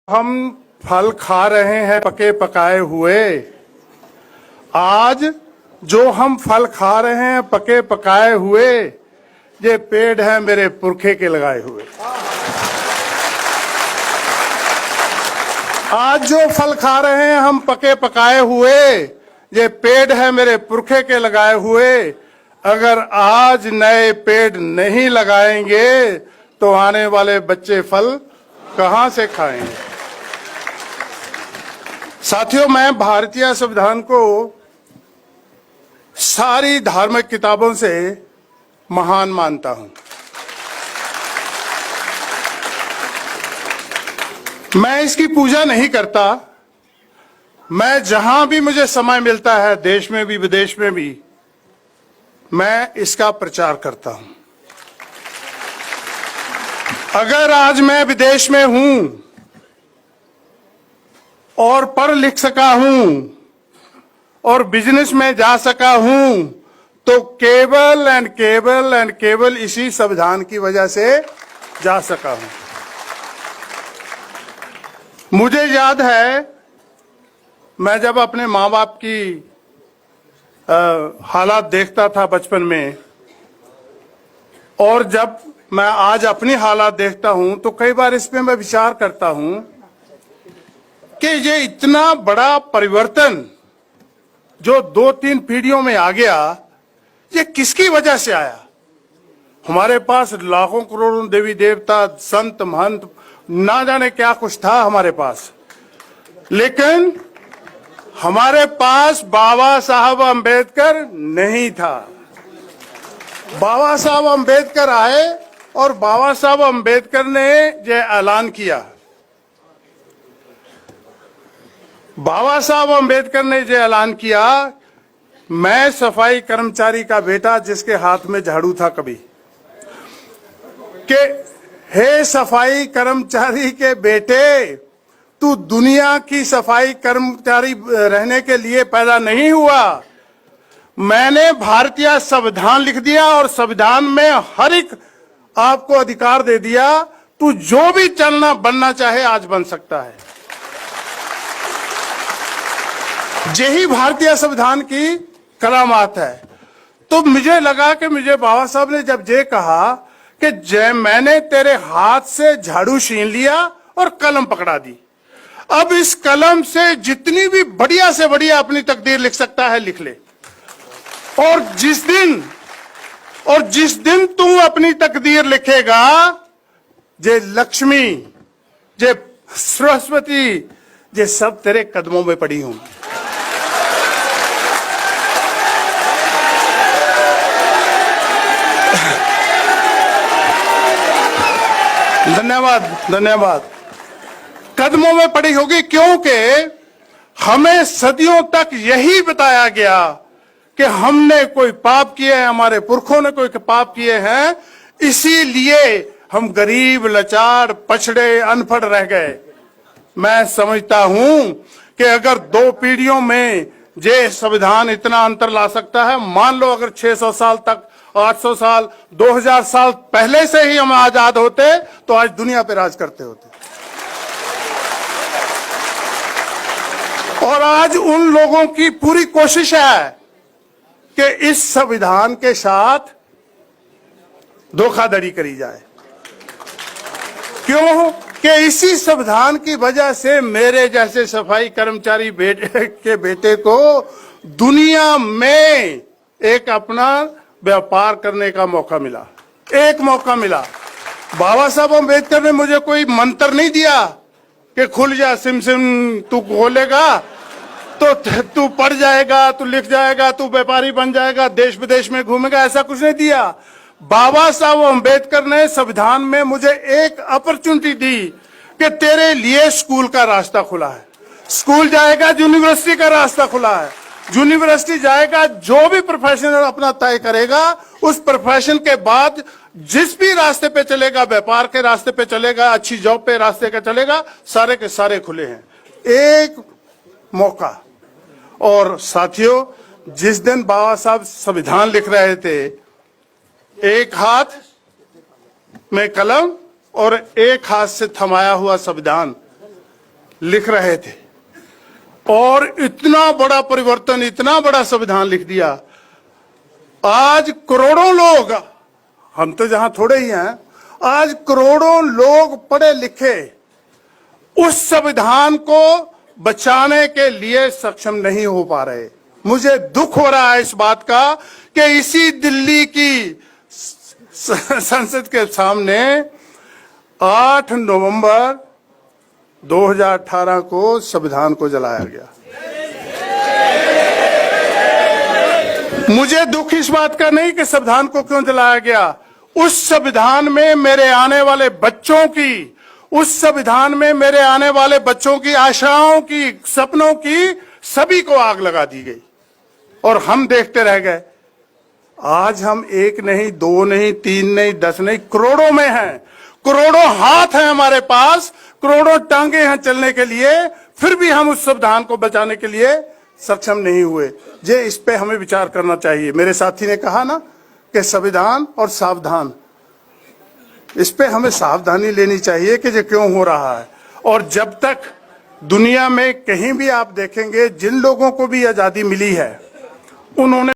हम फल खा रहे हैं पके पकाए हुए। आज जो हम फल खा रहे हैं पके पकाए हुए, ये पेड़ है मेरे पुरखे के लगाए हुए। आज जो फल खा रहे हैं हम पके पकाए हुए, ये पेड़ है मेरे पुरखे के लगाए हुए। अगर आज नए पेड़ नहीं लगाएंगे तो आने वाले बच्चे फल कहां से खाएंगे। साथियों, मैं भारतीय संविधान को सारी धार्मिक किताबों से महान मानता हूं। मैं इसकी पूजा नहीं करता। मैं जहां भी मुझे समय मिलता है, देश में भी विदेश में भी, मैं इसका प्रचार करता हूं। अगर आज मैं विदेश में हूं और पढ़ लिख सका हूं और बिजनेस में जा सका हूं, तो केवल इसी संविधान की वजह से जा सका हूं। मुझे याद है, मैं जब अपने माँ बाप की हालात देखता था बचपन में, और जब मैं आज अपनी हालात देखता हूं, तो कई बार इस पे मैं विचार करता हूं कि ये इतना बड़ा परिवर्तन जो 2-3 पीढ़ियों में आ गया, ये किसकी वजह से आया। हमारे पास लाखों करोड़ों देवी देवता, संत महंत, ना जाने क्या कुछ था हमारे पास, लेकिन हमारे पास बाबा साहब अंबेडकर नहीं था। बाबा साहब अंबेडकर आए और बाबा साहब अंबेडकर ने ये ऐलान किया। बाबा साहब अंबेडकर ने जो ऐलान किया, मैं सफाई कर्मचारी का बेटा जिसके हाथ में झाड़ू था कभी, कि हे सफाई कर्मचारी के बेटे, तू दुनिया की सफाई कर्मचारी रहने के लिए पैदा नहीं हुआ। मैंने भारतीय संविधान लिख दिया और संविधान में हर एक आपको अधिकार दे दिया। तू जो भी चलना बनना चाहे आज बन सकता है। यही भारतीय संविधान की करामात है। तो मुझे लगा कि मुझे बाबा साहब ने जब ये कहा कि जय मैंने तेरे हाथ से झाड़ू छीन लिया और कलम पकड़ा दी, अब इस कलम से जितनी भी बढ़िया से बढ़िया अपनी तकदीर लिख सकता है लिख ले। और जिस दिन तू अपनी तकदीर लिखेगा, जे लक्ष्मी, जे सरस्वती, ये सब तेरे कदमों में पड़ी होंगी। धन्यवाद। कदमों में पड़ी होगी, क्योंकि हमें सदियों तक यही बताया गया कि हमने कोई पाप किए हैं, हमारे पुरखों ने कोई पाप किए हैं, इसीलिए हम गरीब, लाचार, पछड़े, अनपढ़ रह गए। मैं समझता हूं कि अगर 2 पीढ़ियों में ये संविधान इतना अंतर ला सकता है, मान लो अगर 600 साल तक, 800 साल, 2000 साल पहले से ही हम आजाद होते, तो आज दुनिया पे राज करते होते। और आज उन लोगों की पूरी कोशिश है कि इस संविधान के साथ धोखाधड़ी करी जाए। क्यों? कि इसी संविधान की वजह से मेरे जैसे सफाई कर्मचारी के बेटे को दुनिया में एक अपना व्यापार करने का मौका मिला, एक मौका मिला। बाबा साहब अम्बेडकर ने मुझे कोई मंत्र नहीं दिया कि खुल जा सिम सिम, तू खोलेगा तो तू पढ़ जाएगा, तू लिख जाएगा, तू व्यापारी बन जाएगा, देश विदेश में घूमेगा, ऐसा कुछ नहीं दिया। बाबा साहब अम्बेडकर ने संविधान में मुझे एक अपॉर्चुनिटी दी कि तेरे लिए स्कूल का रास्ता खुला है। स्कूल जाएगा, यूनिवर्सिटी का रास्ता खुला है। यूनिवर्सिटी जाएगा, जो भी प्रोफेशन अपना तय करेगा, उस प्रोफेशन के बाद जिस भी रास्ते पे चलेगा, व्यापार के रास्ते पे चलेगा, अच्छी जॉब पे रास्ते का चलेगा, सारे के सारे खुले हैं। एक मौका। और साथियों, जिस दिन बाबा साहब संविधान लिख रहे थे, एक हाथ में कलम और एक हाथ से थमाया हुआ संविधान, लिख रहे थे और इतना बड़ा परिवर्तन, इतना बड़ा संविधान लिख दिया। आज करोड़ों लोग, हम तो जहां थोड़े ही हैं, आज करोड़ों लोग पढ़े लिखे उस संविधान को बचाने के लिए सक्षम नहीं हो पा रहे। मुझे दुख हो रहा है इस बात का कि इसी दिल्ली की संसद के सामने 8 नवंबर 2018 को संविधान को जलाया गया। मुझे दुख इस बात का नहीं कि संविधान को क्यों जलाया गया, उस संविधान में मेरे आने वाले बच्चों की, उस संविधान में मेरे आने वाले बच्चों की आशाओं की, सपनों की, सभी को आग लगा दी गई और हम देखते रह गए। आज हम 1 नहीं, 2 नहीं, 3 नहीं, 10 नहीं, करोड़ों में हैं। करोड़ों हाथ हैं हमारे पास, करोड़ों टांगे हैं चलने के लिए, फिर भी हम उस संविधान को बचाने के लिए सक्षम नहीं हुए। जे इस पे हमें विचार करना चाहिए। मेरे साथी ने कहा ना कि संविधान और सावधान, इस पे हमें सावधानी लेनी चाहिए कि ये क्यों हो रहा है। और जब तक दुनिया में कहीं भी आप देखेंगे, जिन लोगों को भी आजादी मिली है उन्होंने